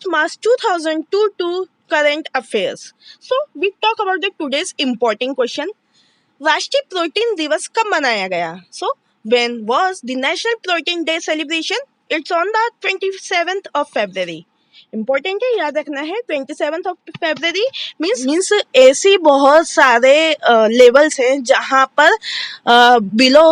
1st March 2002 to current affairs. So we talk about the today's important question. राष्ट्रीय protein दिवस कब मनाया गया? So when was the National Protein Day celebration? It's on the 27th of February. Important है, याद रखना है. 27th of February means ऐसी बहुत सारे लेवल्स हैं जहाँ पर बिलो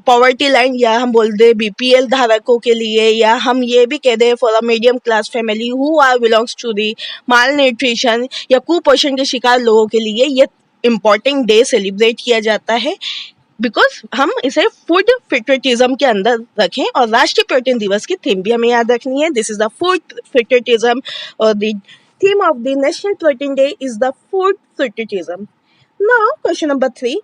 पॉवर्टी लाइन या हम बोल दे बीपीएल धारकों के लिए, या हम ये भी कह दे for a medium class family who are belongs to the malnutrition या कुपोषण के शिकार लोगों के लिए ये इम्पोर्टेंट डे सेलिब्रेट किया जाता है, बिकॉज हम इसे फूड पेट्रियटिज्म के अंदर रखें. और राष्ट्रीय प्रोटीन दिवस की थीम भी हमें याद रखनी है. This is the food patriotism और the theme of the national protein day is the food patriotism. Now question number 3.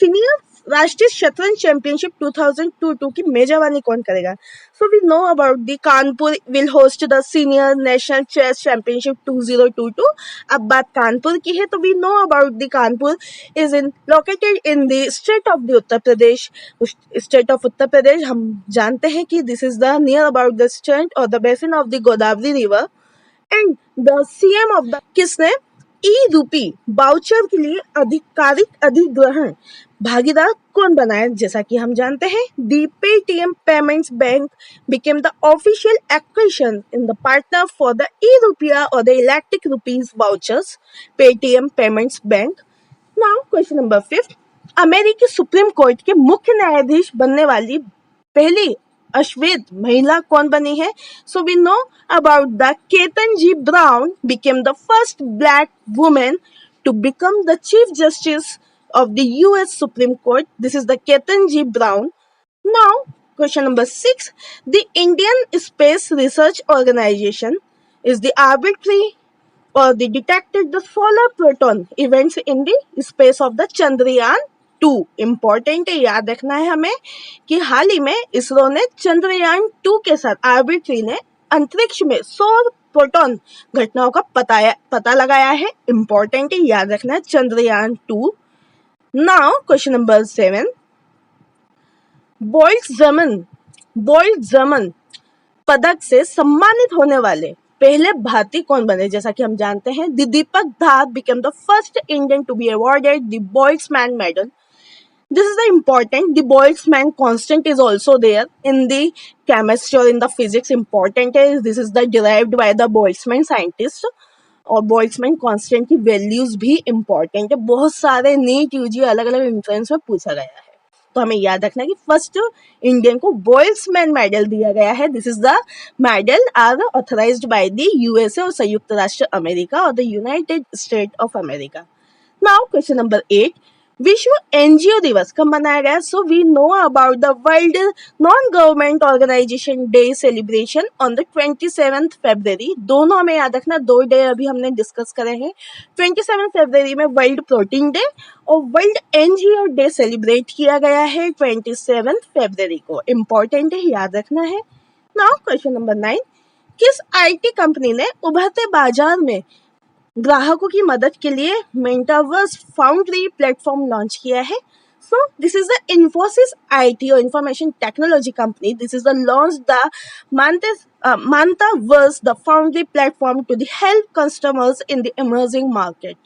Senior राष्ट्रीय शतरंज चैंपियनशिप 2022 की मेजबानी कौन करेगा? So we know about the Kanpur will host the senior national chess championship 2022. अब बात कानपुर की है तो we know about the Kanpur is in located in the state of the Uttar Pradesh. State of Uttar Pradesh हम जानते हैं कि this is the near about the state और the basin of the Godavari river. And the CM of the किसने e रूपी voucher के लिए आधिकारिक अधिग्रहण भागीदार कौन बनाया? जैसा कि हम जानते हैं the Paytm payments bank became the official acquisition in the partner for the e-rupia or the electric rupees vouchers. Paytm payments bank. Now question number 5. अमेरिकी सुप्रीम कोर्ट के मुख्य न्यायाधीश बनने वाली पहली अश्वेत महिला कौन बनी है? So we know about the Ketanji Brown became the first black woman to become the chief justice of the US Supreme Court. This is the Ketan G. Brown. Now, question number 6. The Indian Space Research Organization is the arbitrary or the detected the solar proton events in the space of the Chandrayaan 2. Important है, याद रखना है हमें कि हाल ही में इसरो ने चंद्रयान 2 के साथ आर्बिट्री ने अंतरिक्ष में सौर प्रोटॉन घटनाओं का पता लगाया है. इम्पोर्टेंट है, याद रखना है Chandrayaan 2. Now question number 7. Bolt German पदक से सम्मानित होने वाले पहले भारतीय कौन बने? जैसा कि हम जानते हैं दीपक धार became the first Indian to be awarded the Boltzmann medal. This is the important. The Boltzmann constant is also there in the chemistry or in the physics. Important is this is the derived by the Boltzmann scientist. और Boltzmann constant की values भी important है. बहुत सारे NEET UG अलग अलग entrance में पूछा गया है, तो हमें याद रखना है कि फर्स्ट इंडियन को बोल्ट्जमैन मेडल दिया गया है. This is the medal are authorized by the USA और संयुक्त राष्ट्र अमेरिका और the United State of America. Now question number 8. विश्व एनजीओ दिवस कब मनाया गया? So we know about the world non government organisation day celebration on the 27th February. दोनों हमें याद रखना, 2 डे अभी हमने डिस्कस करे हैं. 27 February में वर्ल्ड प्रोटीन डे और वर्ल्ड एनजीओ डे सेलिब्रेट किया गया है 27 February को. इम्पोर्टेंट है, याद रखना है. Now question number 9. किस आईटी कंपनी ने उभरते बाजार में ग्राहकों की मदद के लिए मेटावर्स फाउंड्री प्लेटफॉर्म लॉन्च किया है? So this is the Infosys IT और information technology company. This is the launch the metaverse the foundry platform to the help customers in the emerging market.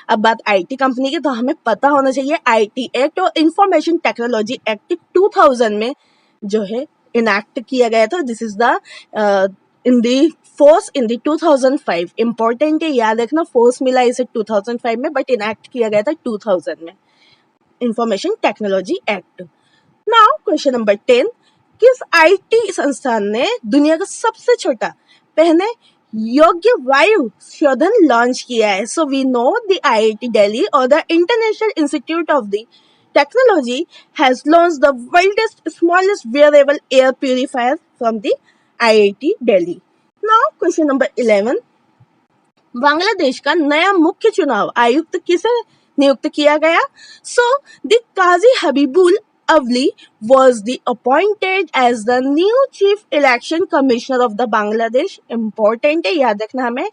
अब बात आईटी कंपनी की तो हमें पता होना चाहिए आईटी एक्ट और इंफॉर्मेशन टेक्नोलॉजी एक्ट 2000 में जो है इनैक्ट किया गया था. This is the in the force in the 2005. Important है, याद रखना. फोर्स मिला इसे 2005 में बट इनैक्ट किया गया था 2000 में. Information technology act. Now question number 10. किस आईटी संस्थान ने दुनिया का सबसे छोटा पहने योग्य वायु शोधन लॉन्च किया है? So we know the IIT Delhi और the international institute of the technology has launched the world's smallest wearable air purifier from the IIT Delhi. Now question number 11. Bangladesh का नया मुख्य चुनाव आयुक्त किसे नियुक्त किया गया? So the Kazi Habibul Awal was the appointed as the new chief election commissioner of the Bangladesh. Important है, याद रखना हमें.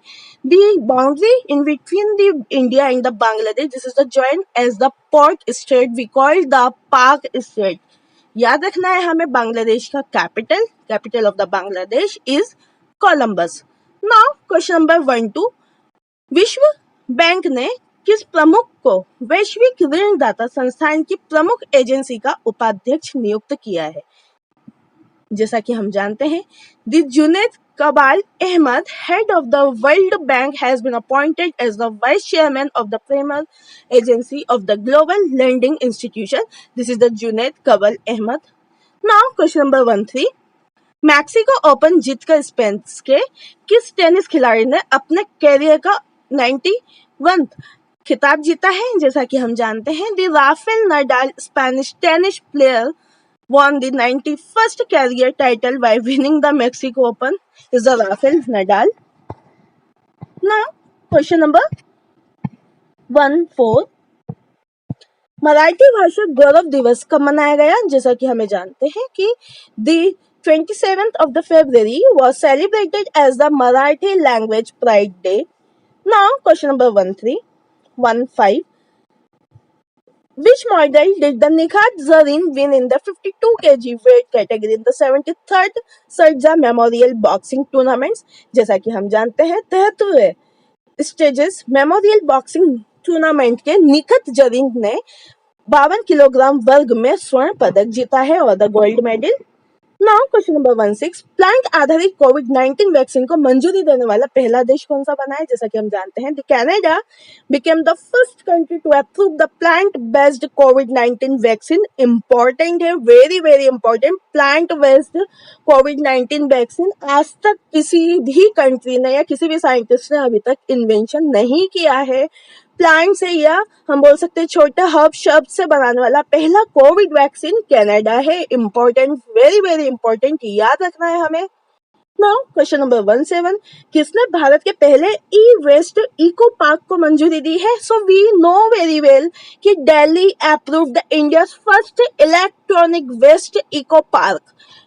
The boundary in between the India and the Bangladesh, this is the joint as the port state, we call the Pak state. याद रखना है हमें बांग्लादेश का capital of the Bangladesh is Columbus. Now question number 1-2, विश्व बैंक ने किस प्रमुख को वैश्विक ऋणदाता संस्थान की प्रमुख एजेंसी का उपाध्यक्ष नियुक्त किया है? जैसा कि हम जानते हैं, the Junaid Kabal Ahmed, head of the World Bank, has been appointed as the vice chairman of the premier agency of the Global Lending Institution. This is the Junaid Kabal Ahmed. Now, question number 1-3. Mexico open जीतकर Spain के किस tennis खिलाड़ी ने अपने career का 91 खिताब जीता है? जैसा कि हम जानते हैं, the Rafael Nadal Spanish tennis player won the 91st career title by winning the Mexico Open is the Rafael Nadal. Now, question number 1-4. Marathi भाषा गौरव दिवस कब मनाया गया? जैसा कि हमें जानते हैं कि the 27th of the February was celebrated as the Marathi Language Pride Day. Now, question number 1-5. Which model did the Nikhat Zareen win in the 52 kg weight category in the 73rd Sardja Memorial Boxing Tournaments? जैसा कि हम जानते हैं, 73वें stages memorial boxing tournament के निखत जरीन ने 52 kilogram वर्ग में स्वर्ण पदक जीता है और the gold medal. Now question number 1-6. Plant आधारित कोविड-19 वैक्सीन को मंजूरी देने वाला पहला देश कौन सा बना है? जैसा कि हम जानते हैं, Canada became the first country to approve the plant-based COVID-19 vaccine. Important है, very very important. Plant-based COVID-19 vaccine आज तक किसी भी कंट्री ने या किसी भी साइंटिस्ट ने अभी तक इन्वेंशन नहीं किया है. प्लांट से या हम बोल सकते हैं छोटे हर्ब शब्द से बनाने वाला पहला कोविड वैक्सीन कनाडा है. इंपॉर्टेंट, वेरी वेरी इंपॉर्टेंट, याद रखना है हमें. Now question number 1-7. किसने भारत के पहले ई वेस्ट इको पार्क को मंजूरी दी है? So we know very well कि Delhi approved India first electronic waste eco park.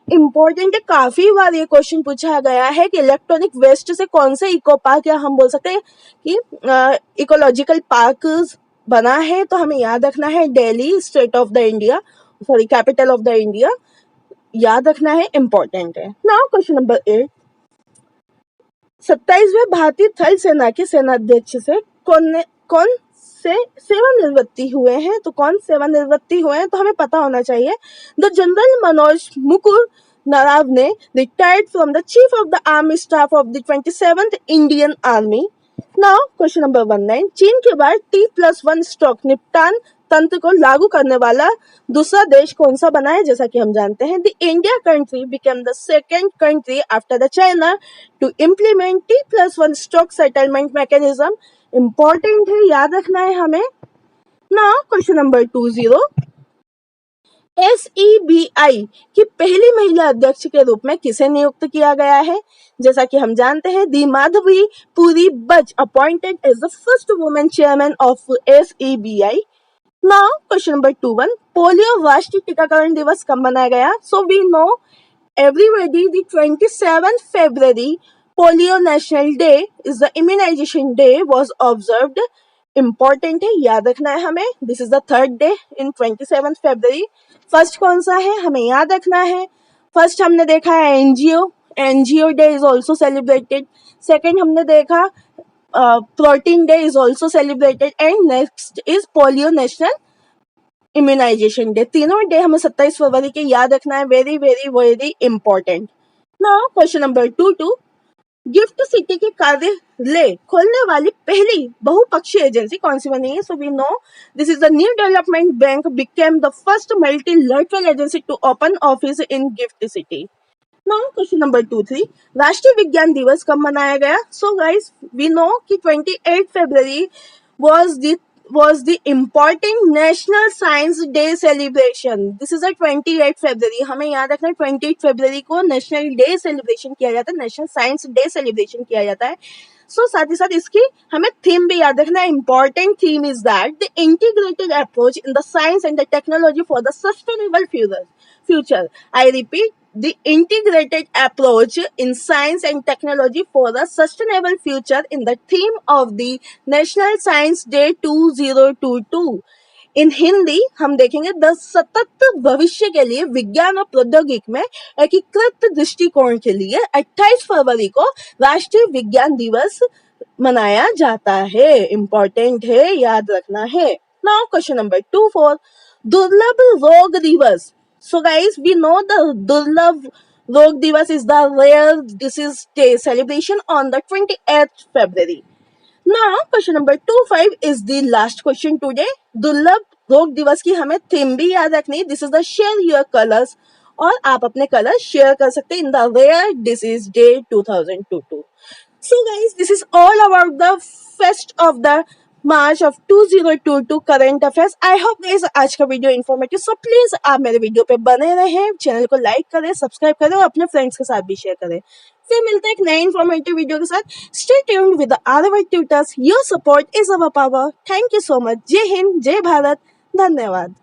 Important है, काफी बार ये क्वेश्चन पूछा गया है कि इलेक्ट्रॉनिक वेस्ट से कौन से इको पार्क या हम बोल सकते हैं कि इकोलॉजिकल पार्क बना है. तो हमें याद रखना है Delhi state of the India, sorry capital of the India, याद रखना है, इंपॉर्टेंट है. Now question number 8. 27वें भारतीय थल सेना के सेनाध्यक्ष से कौन से सेवानिवृत्ति हुए हैं? तो कौन सेवानिवृत्ति हुए हैं तो हमें पता होना चाहिए. The general Manoj Mukund Naravane retired from the chief of the army staff of the 27th Indian army. Now question number 19. चीन के बाद T+1 स्टॉक निपटान तंत्र को लागू करने वाला दूसरा देश कौन सा बना है? जैसा कि हम जानते हैं, the India country became the second country after the China to implement T+1 stock settlement mechanism. Important है, याद रखना है हमें. Now question number 20. SEBI की पहली महिला अध्यक्ष के रूप में किसे नियुक्त किया गया है? जैसा कि हम जानते हैं, दी Madhabi Puri Buch appointed as the first women chairman of SEBI. Now question number 21. Polio राष्ट्रीय टीकाकरण दिवस कब मनाया गया? So we know everybody the 27th February polio national day is the immunization day was observed. Important है, याद रखना है हमें. This is the third day in 27th February. First कौन सा है हमें याद रखना है. फर्स्ट हमने देखा है NGO day is also celebrated. Second हमने देखा protein day is also celebrated and next is polio national immunisation day. तीनों डे हमें 27 फरवरी के याद रखना है. Very very very important. Now question number 2. GIFT City के कार्यालय खोलने वाली पहली बहुपक्षीय एजेंसी कौन सी बनी है? So we know this is the New Development Bank became the first multilateral agency to open office in GIFT City. Now question number 2-3. राष्ट्रीय विज्ञान दिवस कब मनाया गया? सो गाइस वी नो कि 28 फरवरी was the important National Science Day celebration. This is a 28 February. हमें याद रखना है 28 फरवरी को नेशनल डे सेलिब्रेशन किया जाता है, नेशनल साइंस डे सेलिब्रेशन किया जाता है. सो साथ ही साथ इसकी हमें थीम भी याद रखना है. Important theme is that the integrated approach in the science and the technology for the sustainable future. I repeat, the integrated approach in science and technology for a sustainable future in the theme of the National Science Day 2022. इन हिंदी हम देखेंगे the सतत भविष्य के लिए विज्ञान और प्रौद्योगिकी में एकीकृत दृष्टिकोण के लिए 28 फरवरी को राष्ट्रीय विज्ञान दिवस मनाया जाता है। इम्पोर्टेंट है, याद रखना है। नाउ क्वेश्चन नंबर 2 दुर्लभ रोग दिवस। So guys, we know the Durlabh Rog Divas is the rare disease day celebration on the 28th February. Now, question number 25 is the last question today. दुर्लभ रोग दिवस की हमें थीम भी याद रखनी। This is the share your colours, और आप अपने कलर शेयर कर सकते हैं in the rare disease day 2022. So guys, this is all about the fest of the March of 2022 current affairs. I hope guys आज का वीडियो इन्फॉर्मेटिव, सो प्लीज आप मेरे वीडियो पे बने रहें, चैनल को लाइक करें, सब्सक्राइब करें और अपने फ्रेंड्स के साथ भी शेयर करें. फिर मिलते हैं एक नए इन्फॉर्मेटिव वीडियो के साथ. Stay tuned with the RY tutors. Your support is our power. Thank you so much. जय हिंद, जय भारत, धन्यवाद.